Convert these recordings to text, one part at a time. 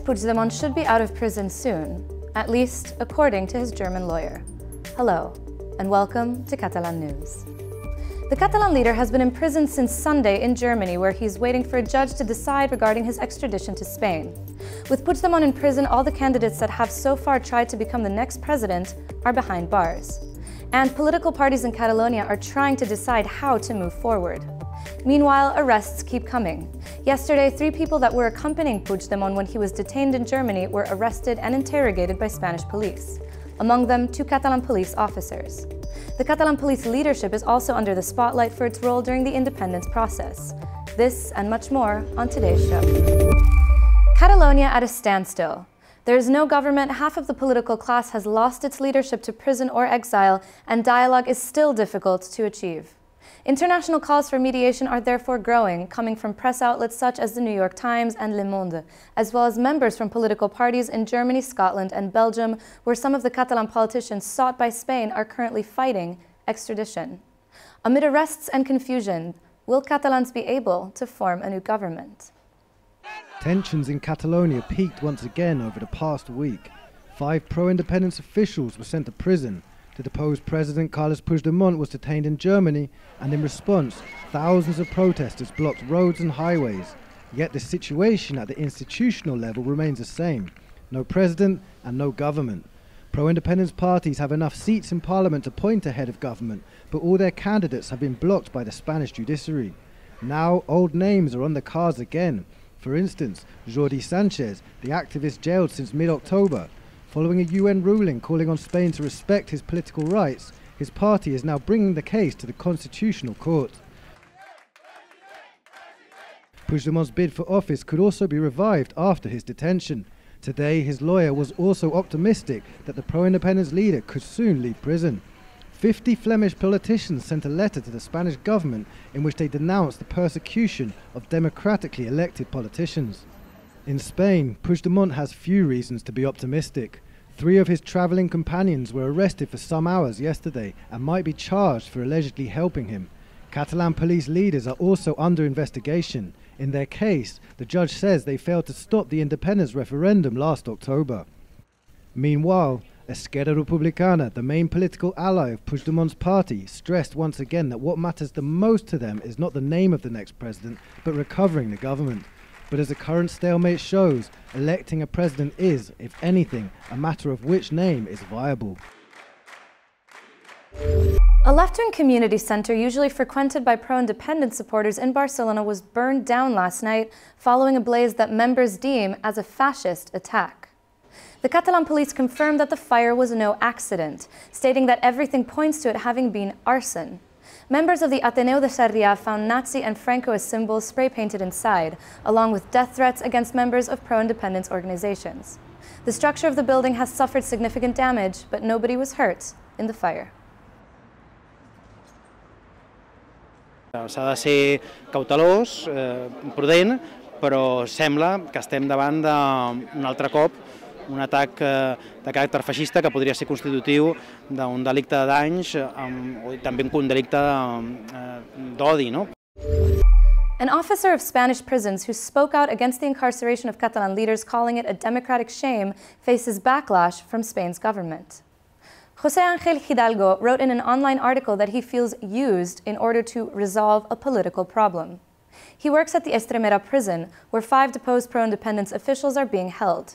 Puigdemont should be out of prison soon, at least according to his German lawyer. Hello, and welcome to Catalan News. The Catalan leader has been imprisoned since Sunday in Germany, where he's waiting for a judge to decide regarding his extradition to Spain. With Puigdemont in prison, all the candidates that have so far tried to become the next president are behind bars. And political parties in Catalonia are trying to decide how to move forward. Meanwhile, arrests keep coming. Yesterday, 3 people that were accompanying Puigdemont when he was detained in Germany were arrested and interrogated by Spanish police. Among them, 2 Catalan police officers. The Catalan police leadership is also under the spotlight for its role during the independence process. This and much more on today's show. Catalonia at a standstill. There is no government, half of the political class has lost its leadership to prison or exile, and dialogue is still difficult to achieve. International calls for mediation are therefore growing, coming from press outlets such as the New York Times and Le Monde, as well as members from political parties in Germany, Scotland, and Belgium, where some of the Catalan politicians sought by Spain are currently fighting extradition. Amid arrests and confusion, will Catalans be able to form a new government? Tensions in Catalonia peaked once again over the past week. 5 pro-independence officials were sent to prison. The deposed President Carles Puigdemont was detained in Germany, and in response, thousands of protesters blocked roads and highways. Yet the situation at the institutional level remains the same. No president and no government. Pro-independence parties have enough seats in parliament to appoint a head of government, but all their candidates have been blocked by the Spanish judiciary. Now old names are on the cards again. For instance, Jordi Sanchez, the activist jailed since mid-October. Following a UN ruling calling on Spain to respect his political rights, his party is now bringing the case to the Constitutional Court. Puigdemont's bid for office could also be revived after his detention. Today, his lawyer was also optimistic that the pro-independence leader could soon leave prison. 50 Flemish politicians sent a letter to the Spanish government in which they denounced the persecution of democratically elected politicians. In Spain, Puigdemont has few reasons to be optimistic. 3 of his travelling companions were arrested for some hours yesterday and might be charged for allegedly helping him. Catalan police leaders are also under investigation. In their case, the judge says they failed to stop the independence referendum last October. Meanwhile, Esquerra Republicana, the main political ally of Puigdemont's party, stressed once again that what matters the most to them is not the name of the next president, but recovering the government. But as the current stalemate shows, electing a president is, if anything, a matter of which name is viable. A left-wing community center usually frequented by pro-independence supporters in Barcelona was burned down last night following a blaze that members deem as a fascist attack. The Catalan police confirmed that the fire was no accident, stating that everything points to it having been arson. Members of the Ateneo de Sarriá found Nazi and Francoist symbols spray-painted inside, along with death threats against members of pro-independence organizations. The structure of the building has suffered significant damage, but nobody was hurt in the fire. S'ha de ser cautelós, prudent, però sembla que estem davant d'un altre cop un atac de caràcter feixista que podria ser constitutiu d'un delicte de danys o també un delicte d'odi, no? An officer of Spanish prisons who spoke out against the incarceration of Catalan leaders, calling it a democratic shame, faces backlash from Spain's government. José Ángel Hidalgo wrote in an online article that he feels used in order to resolve a political problem. He works at the Extremera prison, where 5 deposed pro-independence officials are being held.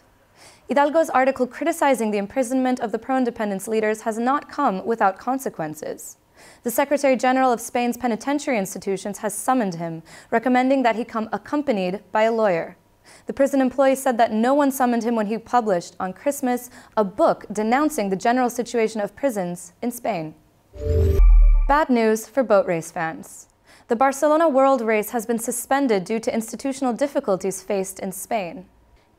Hidalgo's article criticizing the imprisonment of the pro-independence leaders has not come without consequences. The Secretary General of Spain's penitentiary institutions has summoned him, recommending that he come accompanied by a lawyer. The prison employee said that no one summoned him when he published on Christmas a book denouncing the general situation of prisons in Spain. Bad news for boat race fans. The Barcelona World Race has been suspended due to institutional difficulties faced in Spain.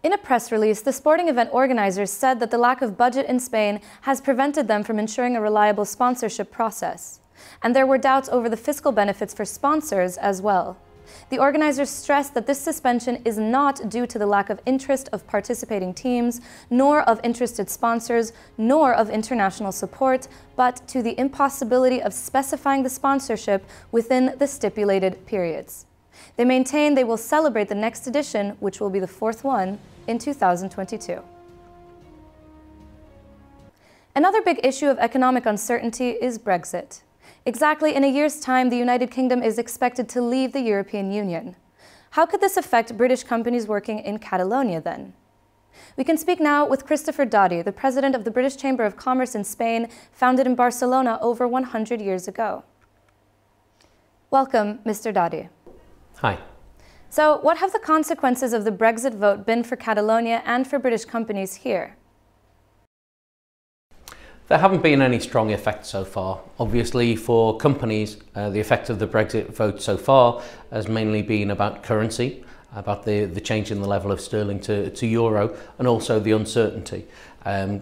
In a press release, the sporting event organizers said that the lack of budget in Spain has prevented them from ensuring a reliable sponsorship process. And there were doubts over the fiscal benefits for sponsors as well. The organizers stressed that this suspension is not due to the lack of interest of participating teams, nor of interested sponsors, nor of international support, but to the impossibility of specifying the sponsorship within the stipulated periods. They maintain they will celebrate the next edition, which will be the 4th one, in 2022. Another big issue of economic uncertainty is Brexit. Exactly in a year's time, the United Kingdom is expected to leave the European Union. How could this affect British companies working in Catalonia then? We can speak now with Christopher Doddy, the president of the British Chamber of Commerce in Spain, founded in Barcelona over 100 years ago. Welcome, Mr. Doddy. Hi. So, what have the consequences of the Brexit vote been for Catalonia and for British companies here? There haven't been any strong effects so far. Obviously, for companies, the effect of the Brexit vote so far has mainly been about currency, about the change in the level of sterling to euro, and also the uncertainty.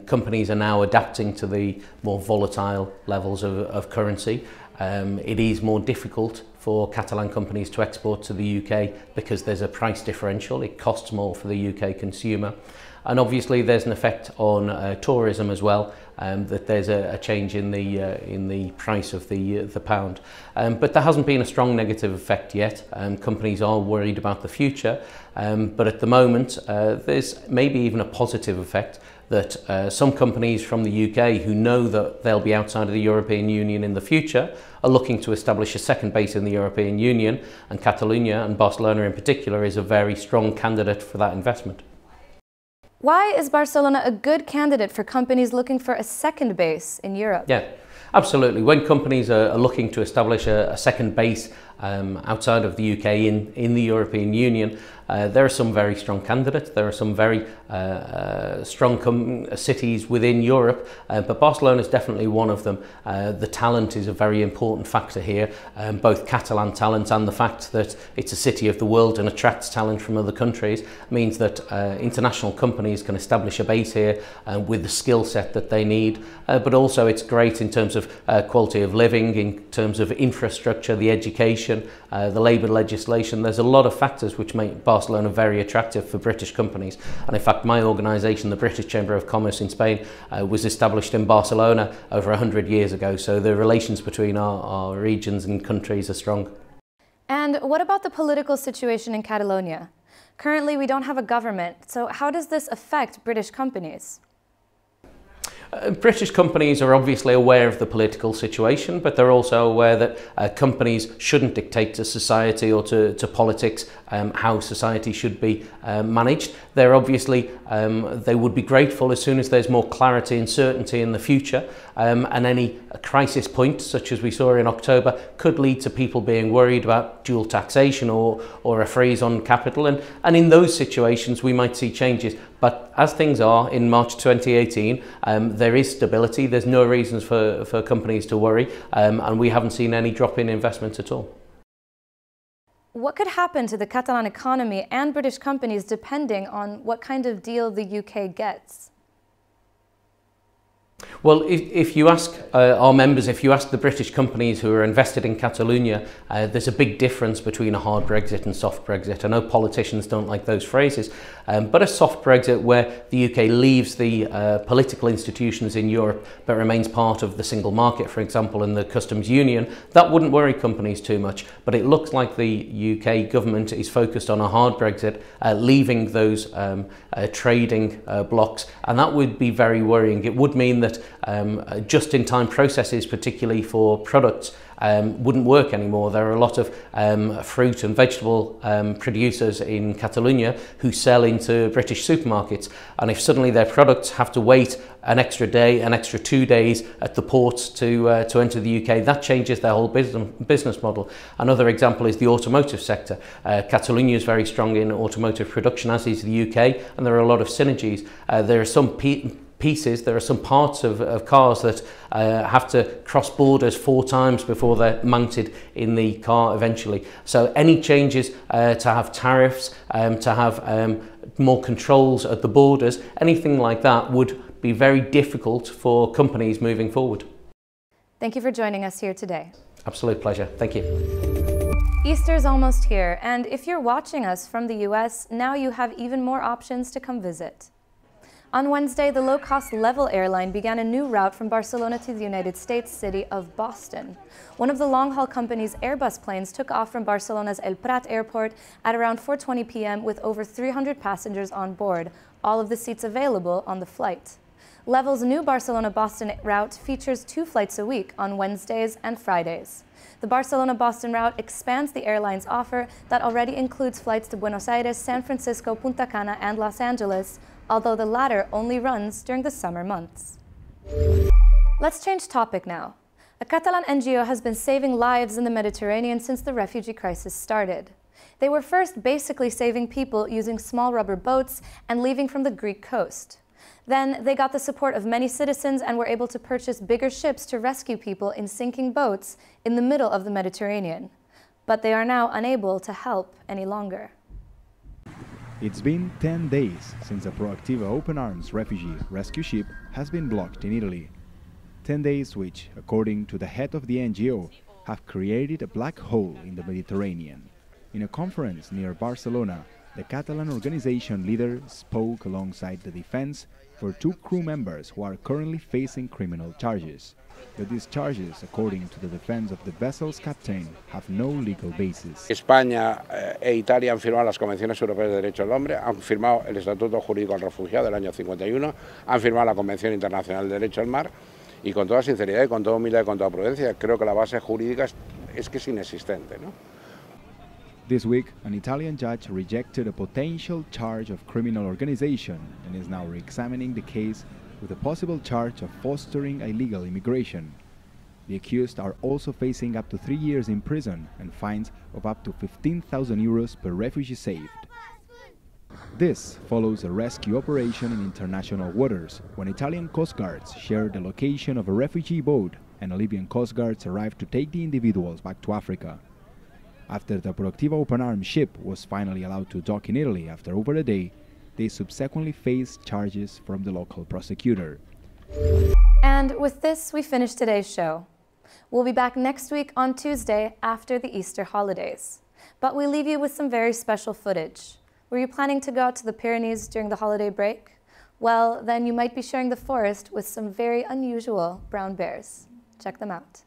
Companies are now adapting to the more volatile levels of currency. It is more difficult for Catalan companies to export to the UK because there's a price differential. It costs more for the UK consumer. And obviously there's an effect on tourism as well, that there's a change in the price of the pound. But there hasn't been a strong negative effect yet. Companies are worried about the future, but at the moment there's maybe even a positive effect that some companies from the UK who know that they'll be outside of the European Union in the future are looking to establish a second base in the European Union, and Catalonia and Barcelona in particular is a very strong candidate for that investment. Why is Barcelona a good candidate for companies looking for a second base in Europe? Yeah, absolutely. When companies are looking to establish a second base outside of the UK in the European Union, there are some very strong candidates. There are some very strong cities within Europe, but Barcelona is definitely one of them. The talent is a very important factor here, both Catalan talent and the fact that it's a city of the world and attracts talent from other countries means that international companies can establish a base here with the skill set that they need, but also it's great in terms of quality of living, in terms of infrastructure, the education, the labour legislation. There's a lot of factors which make Barcelona very attractive for British companies, and in fact my organisation, the British Chamber of Commerce in Spain, was established in Barcelona over 100 years ago, so the relations between our regions and countries are strong. And what about the political situation in Catalonia? Currently we don't have a government, so how does this affect British companies? British companies are obviously aware of the political situation, but they're also aware that companies shouldn't dictate to society or to politics how society should be managed. They're obviously, they would be grateful as soon as there's more clarity and certainty in the future, and any crisis point, such as we saw in October, could lead to people being worried about dual taxation or a freeze on capital, and in those situations we might see changes. But as things are in March 2018, there is stability. There's no reasons for companies to worry, and we haven't seen any drop in investment at all. What could happen to the Catalan economy and British companies depending on what kind of deal the UK gets? Well, if you ask our members, if you ask the British companies who are invested in Catalonia, there's a big difference between a hard Brexit and soft Brexit. I know politicians don't like those phrases, but a soft Brexit where the UK leaves the political institutions in Europe but remains part of the single market, for example, in the customs union, that wouldn't worry companies too much. But it looks like the UK government is focused on a hard Brexit, leaving those trading blocks, and that would be very worrying. It would mean that just-in-time processes, particularly for products, wouldn't work anymore. There are a lot of fruit and vegetable producers in Catalonia who sell into British supermarkets, and if suddenly their products have to wait an extra day, an extra 2 days at the ports to enter the UK, that changes their whole business model. Another example is the automotive sector. Catalonia is very strong in automotive production, as is the UK, and there are a lot of synergies. There are some there are some parts of cars that have to cross borders 4 times before they're mounted in the car eventually. So any changes to have tariffs, to have more controls at the borders, anything like that would be very difficult for companies moving forward. Thank you for joining us here today. Absolute pleasure. Thank you. Easter's almost here, and if you're watching us from the US, now you have even more options to come visit. On Wednesday, the low-cost Level airline began a new route from Barcelona to the United States city of Boston. One of the long-haul company's Airbus planes took off from Barcelona's El Prat airport at around 4:20 p.m. with over 300 passengers on board, all of the seats available on the flight. Level's new Barcelona-Boston route features 2 flights a week on Wednesdays and Fridays. The Barcelona-Boston route expands the airline's offer that already includes flights to Buenos Aires, San Francisco, Punta Cana, and Los Angeles, although the latter only runs during the summer months. Let's change topic now. A Catalan NGO has been saving lives in the Mediterranean since the refugee crisis started. They were first basically saving people using small rubber boats and leaving from the Greek coast. Then they got the support of many citizens and were able to purchase bigger ships to rescue people in sinking boats in the middle of the Mediterranean. But they are now unable to help any longer. It's been 10 days since a Proactiva Open Arms refugee rescue ship has been blocked in Italy. 10 days which, according to the head of the NGO, have created a black hole in the Mediterranean. In a conference near Barcelona, the Catalan organization leader spoke alongside the defense for 2 crew members who are currently facing criminal charges. But these charges, according to the defense of the vessel's captain, have no legal basis. España e Italia han firmado las Convenciones Europeas de Derechos del Hombre, han firmado el Estatuto Jurídico del Refugiado del año 51, han firmado la Convención Internacional de Derecho del Mar y con toda sinceridad y con toda humildad y con toda prudencia, creo que la base jurídica es que es inexistente, ¿no? This week, an Italian judge rejected a potential charge of criminal organization and is now re-examining the case with a possible charge of fostering illegal immigration. The accused are also facing up to 3 years in prison and fines of up to 15,000 euros per refugee saved. This follows a rescue operation in international waters when Italian coast guards shared the location of a refugee boat and Libyan coast guards arrived to take the individuals back to Africa. After the Proactiva Open Arms ship was finally allowed to dock in Italy after over a day, they subsequently faced charges from the local prosecutor. And with this, we finish today's show. We'll be back next week on Tuesday after the Easter holidays. But we leave you with some very special footage. Were you planning to go out to the Pyrenees during the holiday break? Well, then you might be sharing the forest with some very unusual brown bears. Check them out.